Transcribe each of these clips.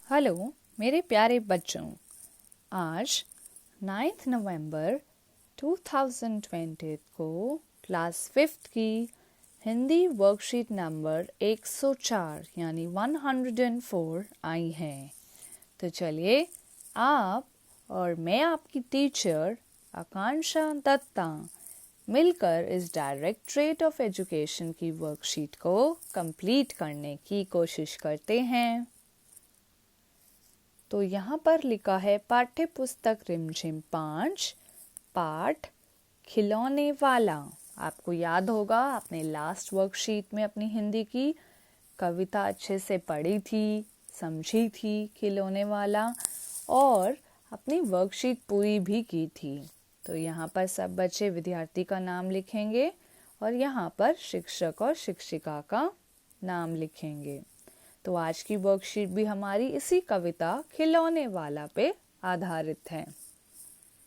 Hello मेरे प्यारे बच्चों, आज 9 नवंबर 2020 को क्लास 5th की हिंदी वर्कशीट नंबर 104 यानी 104 आई है। तो चलिए आप और मैं आपकी टीचर आकांक्षा दत्ता मिलकर इस डायरेक्टरेट ऑफ एजुकेशन की वर्कशीट को कंप्लीट करने की कोशिश करते हैं। तो यहाँ पर लिखा है पाठ्य पुस्तक रिमझिम 5 पाठ खिलौने वाला। आपको याद होगा आपने लास्ट वर्कशीट में अपनी हिंदी की कविता अच्छे से पढ़ी थी, समझी थी खिलौने वाला, और अपनी वर्कशीट पूरी भी की थी। तो यहाँ पर सब बच्चे विद्यार्थी का नाम लिखेंगे और यहाँ पर शिक्षक और शिक्षिका का नाम लिखेंगे। तो आज की वर्कशीट भी हमारी इसी कविता खिलौने वाला पे आधारित है।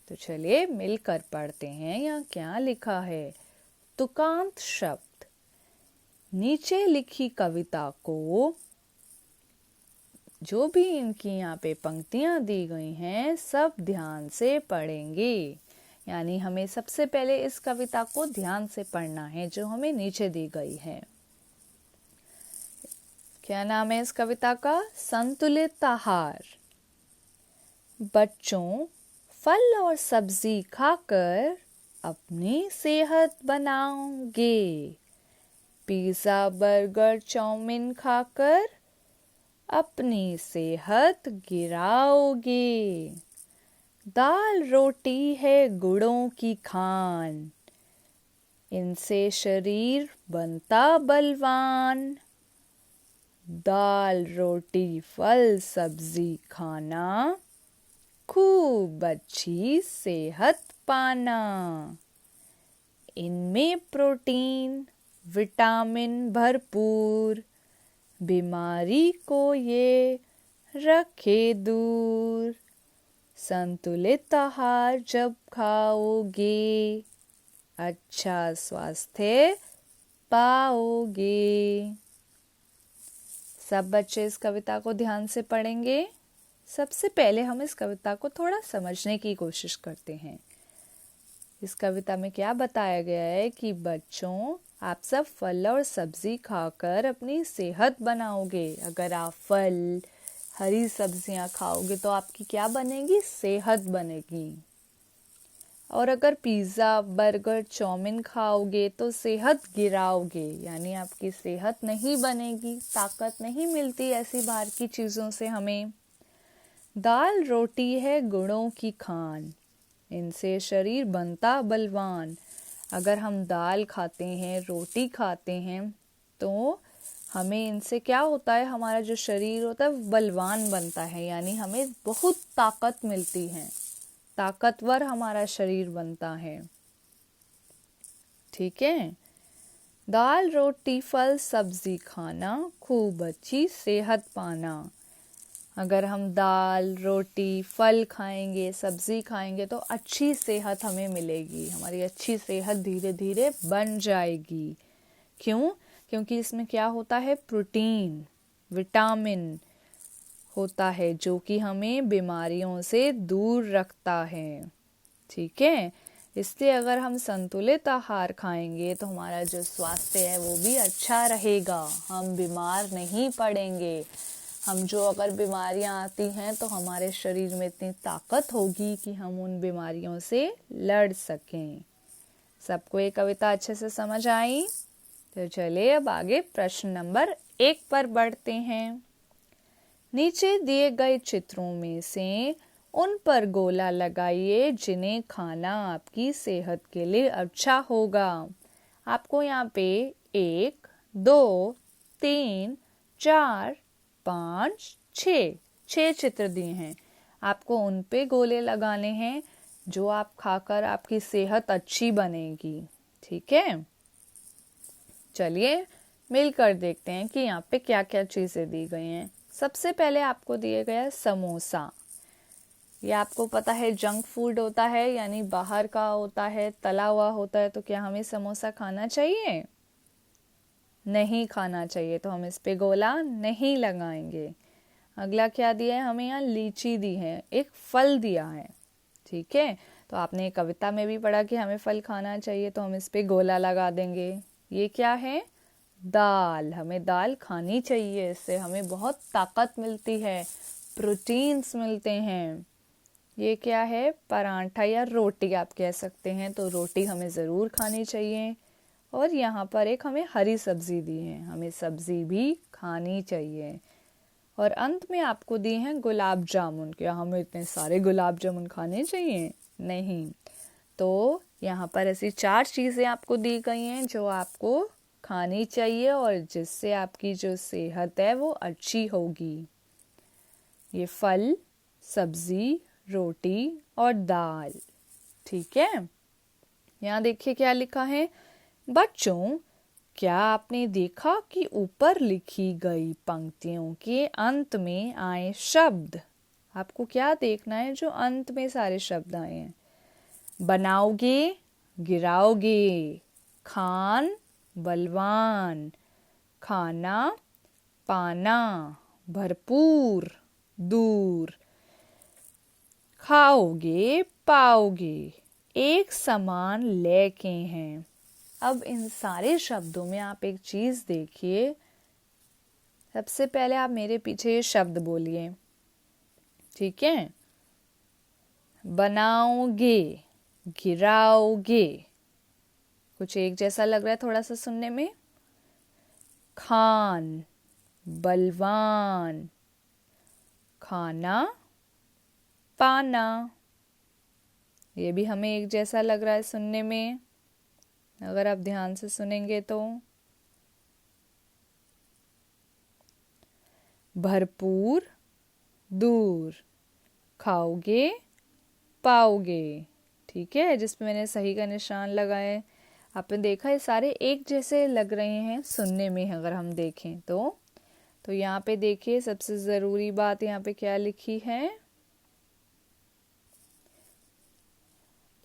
तो चलिए मिलकर पढ़ते हैं यहाँ क्या लिखा है। तुकांत शब्द। नीचे लिखी कविता को जो भी इनकी यहाँ पे पंक्तियां दी गई हैं सब ध्यान से पढ़ेंगे। यानी हमें सबसे पहले इस कविता को ध्यान से पढ़ना है जो हमें नीचे दी गई है। क्या नाम है इस कविता का? संतुलित आहार। बच्चों, फल और सब्जी खाकर अपनी सेहत बनाओगे। पिज़्ज़ा, बर्गर, चाउमीन खाकर अपनी सेहत गिराओगे। दाल रोटी है गुड़ों की खान, इनसे शरीर बनता बलवान। दाल रोटी फल सब्जी खाना, खूब अच्छी सेहत पाना। इनमें प्रोटीन विटामिन भरपूर, बीमारी को ये रखे दूर। संतुलित आहार जब खाओगे, अच्छा स्वास्थ्य पाओगे। सब बच्चे इस कविता को ध्यान से पढ़ेंगे। सबसे पहले हम इस कविता को थोड़ा समझने की कोशिश करते हैं। इस कविता में क्या बताया गया है कि बच्चों, आप सब फल और सब्जी खाकर अपनी सेहत बनाओगे। अगर आप फल, हरी सब्जियां खाओगे तो आपकी क्या बनेगी? सेहत बनेगी। और अगर पिज़्ज़ा, बर्गर, चाउमीन खाओगे तो सेहत गिराओगे, यानी आपकी सेहत नहीं बनेगी, ताकत नहीं मिलती ऐसी बाहर की चीज़ों से हमें। दाल रोटी है गुणों की खान, इनसे शरीर बनता बलवान। अगर हम दाल खाते हैं, रोटी खाते हैं तो हमें इनसे क्या होता है, हमारा जो शरीर होता है वो बलवान बनता है, यानी हमें बहुत ताकत मिलती है, ताकतवर हमारा शरीर बनता है। ठीक है। दाल रोटी फल सब्जी खाना, खूब अच्छी सेहत पाना। अगर हम दाल रोटी फल खाएंगे, सब्जी खाएंगे तो अच्छी सेहत हमें मिलेगी, हमारी अच्छी सेहत धीरे धीरे बन जाएगी। क्यों? क्योंकि इसमें क्या होता है? प्रोटीन विटामिन होता है जो कि हमें बीमारियों से दूर रखता है। ठीक है। इसलिए अगर हम संतुलित आहार खाएंगे तो हमारा जो स्वास्थ्य है वो भी अच्छा रहेगा, हम बीमार नहीं पड़ेंगे। हम जो अगर बीमारियां आती हैं तो हमारे शरीर में इतनी ताकत होगी कि हम उन बीमारियों से लड़ सकें। सबको ये कविता अच्छे से समझ आई? तो चलिए अब आगे प्रश्न नंबर 1 पर बढ़ते हैं। नीचे दिए गए चित्रों में से उन पर गोला लगाइए जिन्हें खाना आपकी सेहत के लिए अच्छा होगा। आपको यहाँ पे 1, 2, 3, 4, 5, 6 चित्र दिए हैं। आपको उन पे गोले लगाने हैं जो आप खाकर आपकी सेहत अच्छी बनेगी। ठीक है। चलिए मिलकर देखते हैं कि यहाँ पे क्या क्या चीज़ें दी गई हैं। सबसे पहले आपको दिया गया समोसा। ये आपको पता है जंक फूड होता है, यानी बाहर का होता है, तला हुआ होता है। तो क्या हमें समोसा खाना चाहिए? नहीं खाना चाहिए, तो हम इस पे गोला नहीं लगाएंगे। अगला क्या दिया है हमें, यहाँ लीची दी है, एक फल दिया है। ठीक है, तो आपने कविता में भी पढ़ा कि हमें फल खाना चाहिए, तो हम इस पे गोला लगा देंगे। ये क्या है, दाल, हमें दाल खानी चाहिए, इससे हमें बहुत ताकत मिलती है, प्रोटीन्स मिलते हैं। ये क्या है, पराठा या रोटी आप कह सकते हैं, तो रोटी हमें ज़रूर खानी चाहिए। और यहाँ पर एक हमें हरी सब्जी दी है, हमें सब्जी भी खानी चाहिए। और अंत में आपको दिए हैं गुलाब जामुन। क्या हमें इतने सारे गुलाब जामुन खाने चाहिए? नहीं। तो यहाँ पर ऐसी 4 चीज़ें आपको दी गई हैं जो आपको खानी चाहिए और जिससे आपकी जो सेहत है वो अच्छी होगी। ये फल, सब्जी, रोटी और दाल। ठीक है, यहाँ देखिए क्या लिखा है, बच्चों क्या आपने देखा कि ऊपर लिखी गई पंक्तियों के अंत में आए शब्द, आपको क्या देखना है, जो अंत में सारे शब्द आए हैं। बनाओगे, गिराओगे, खान, बलवान, खाना, पाना, भरपूर, दूर, खाओगे, पाओगे, एक समान लय के हैं। अब इन सारे शब्दों में आप एक चीज देखिए, सबसे पहले आप मेरे पीछे ये शब्द बोलिए। ठीक है, बनाओगे, गिराओगे, कुछ एक जैसा लग रहा है थोड़ा सा सुनने में। खान, बलवान, खाना, पाना, ये भी हमें एक जैसा लग रहा है सुनने में, अगर आप ध्यान से सुनेंगे तो। भरपूर, दूर, खाओगे, पाओगे। ठीक है, जिसपे मैंने सही का निशान लगाए। आपने देखा ये सारे एक जैसे लग रहे हैं सुनने में, अगर हम देखें तो यहाँ पे देखिए सबसे जरूरी बात यहाँ पे क्या लिखी है,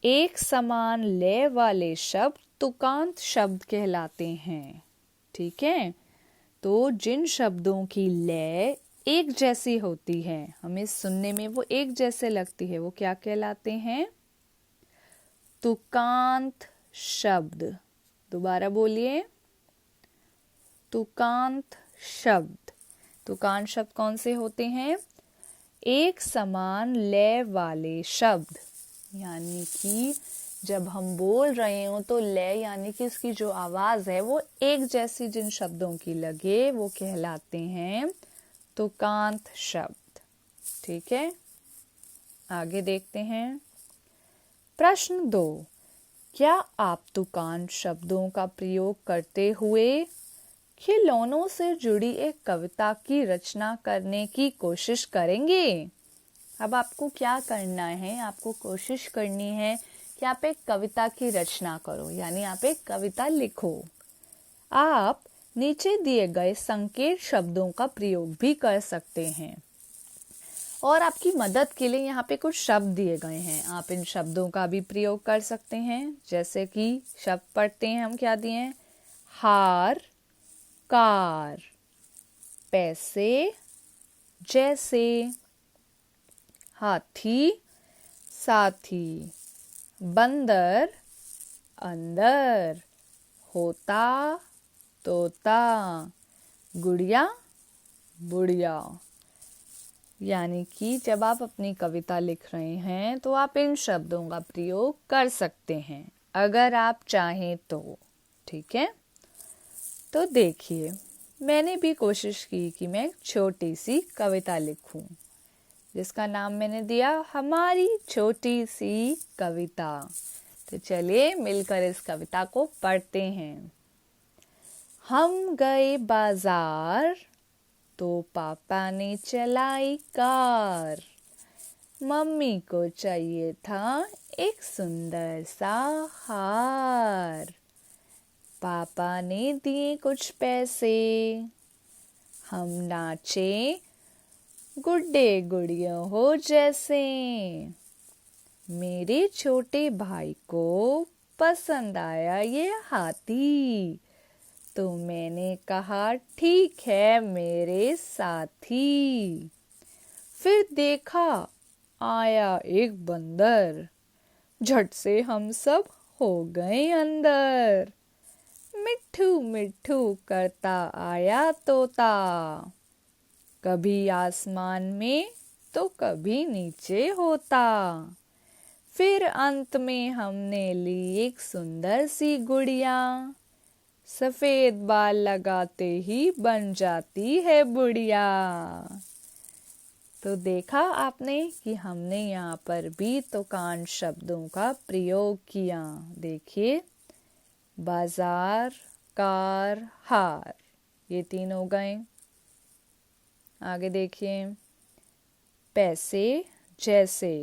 एक समान लय वाले शब्द तुकांत शब्द कहलाते हैं। ठीक है, तो जिन शब्दों की लय एक जैसी होती है, हमें सुनने में वो एक जैसे लगती है, वो क्या कहलाते हैं, तुकांत शब्द। दोबारा बोलिए, तुकांत शब्द। तुकांत शब्द कौन से होते हैं, एक समान लय वाले शब्द, यानी कि जब हम बोल रहे हो तो लय यानी कि उसकी जो आवाज है वो एक जैसी जिन शब्दों की लगे वो कहलाते हैं तुकांत शब्द। ठीक है, आगे देखते हैं। प्रश्न 2, क्या आप तुकांत शब्दों का प्रयोग करते हुए खिलौनों से जुड़ी एक कविता की रचना करने की कोशिश करेंगे? अब आपको क्या करना है, आपको कोशिश करनी है कि आप एक कविता की रचना करो, यानी आप एक कविता लिखो। आप नीचे दिए गए संकेत शब्दों का प्रयोग भी कर सकते हैं और आपकी मदद के लिए यहाँ पे कुछ शब्द दिए गए हैं, आप इन शब्दों का भी प्रयोग कर सकते हैं। जैसे कि शब्द पढ़ते हैं हम, क्या दिए हैं, हार, कार, पैसे, जैसे, हाथी, साथी, बंदर, अंदर, होता, तोता, गुड़िया, बुढ़िया। यानी कि जब आप अपनी कविता लिख रहे हैं तो आप इन शब्दों का प्रयोग कर सकते हैं अगर आप चाहें तो। ठीक है, तो देखिए मैंने भी कोशिश की कि मैं एक छोटी सी कविता लिखूं, जिसका नाम मैंने दिया हमारी छोटी सी कविता। तो चलिए मिलकर इस कविता को पढ़ते हैं। हम गए बाजार तो पापा ने चलाई कार, मम्मी को चाहिए था एक सुंदर सा हार, पापा ने दिए कुछ पैसे, हम नाचे गुड्डे गुड़िया हो जैसे, मेरे छोटे भाई को पसंद आया ये हाथी, तो मैंने कहा ठीक है मेरे साथी। फिर देखा आया एक बंदर, झट से हम सब हो गए अंदर। मिट्ठू मिट्ठू करता आया तोता, कभी आसमान में तो कभी नीचे होता। फिर अंत में हमने ली एक सुंदर सी गुड़िया, सफेद बाल लगाते ही बन जाती है बुढ़िया। तो देखा आपने कि हमने यहाँ पर भी तुकान शब्दों का प्रयोग किया। देखिए, बाजार, कार, हार, ये 3 हो गए। आगे देखिए, पैसे जैसे,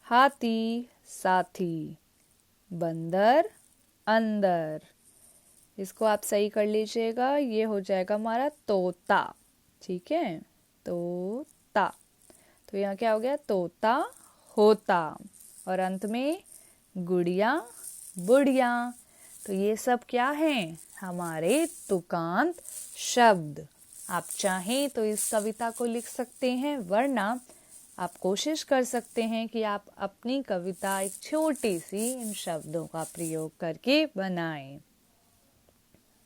हाथी साथी, बंदर अंदर। इसको आप सही कर लीजिएगा, ये हो जाएगा हमारा तोता। ठीक है, तोता। तो यहाँ क्या हो गया, तोता होता, और अंत में गुड़िया बुढ़िया। तो ये सब क्या हैं, हमारे तुकांत शब्द। आप चाहें तो इस कविता को लिख सकते हैं, वरना आप कोशिश कर सकते हैं कि आप अपनी कविता एक छोटी सी इन शब्दों का प्रयोग करके बनाएं।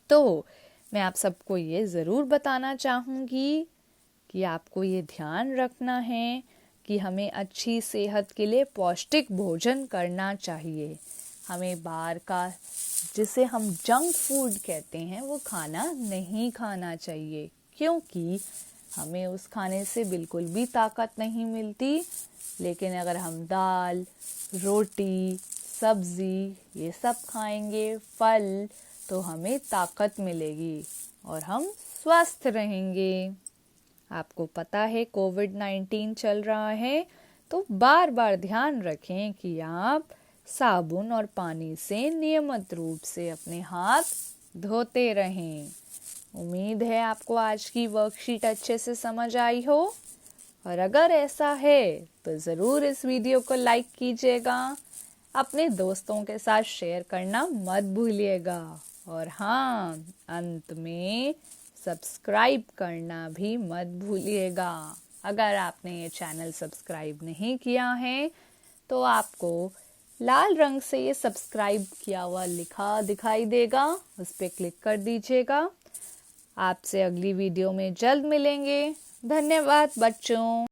तो मैं आप सबको ये ज़रूर बताना चाहूँगी कि आपको ये ध्यान रखना है कि हमें अच्छी सेहत के लिए पौष्टिक भोजन करना चाहिए। हमें बाहर का, जिसे हम जंक फूड कहते हैं, वो खाना नहीं खाना चाहिए, क्योंकि हमें उस खाने से बिल्कुल भी ताकत नहीं मिलती। लेकिन अगर हम दाल, रोटी, सब्ज़ी ये सब खाएंगे, फल, तो हमें ताकत मिलेगी और हम स्वस्थ रहेंगे। आपको पता है कोविड-19 चल रहा है, तो बार बार ध्यान रखें कि आप साबुन और पानी से नियमित रूप से अपने हाथ धोते रहें। उम्मीद है आपको आज की वर्कशीट अच्छे से समझ आई हो, और अगर ऐसा है तो ज़रूर इस वीडियो को लाइक कीजिएगा, अपने दोस्तों के साथ शेयर करना मत भूलिएगा, और हाँ, अंत में सब्सक्राइब करना भी मत भूलिएगा। अगर आपने ये चैनल सब्सक्राइब नहीं किया है तो आपको लाल रंग से ये सब्सक्राइब किया हुआ लिखा दिखाई देगा, उस पर क्लिक कर दीजिएगा। आपसे अगली वीडियो में जल्द मिलेंगे। धन्यवाद बच्चों।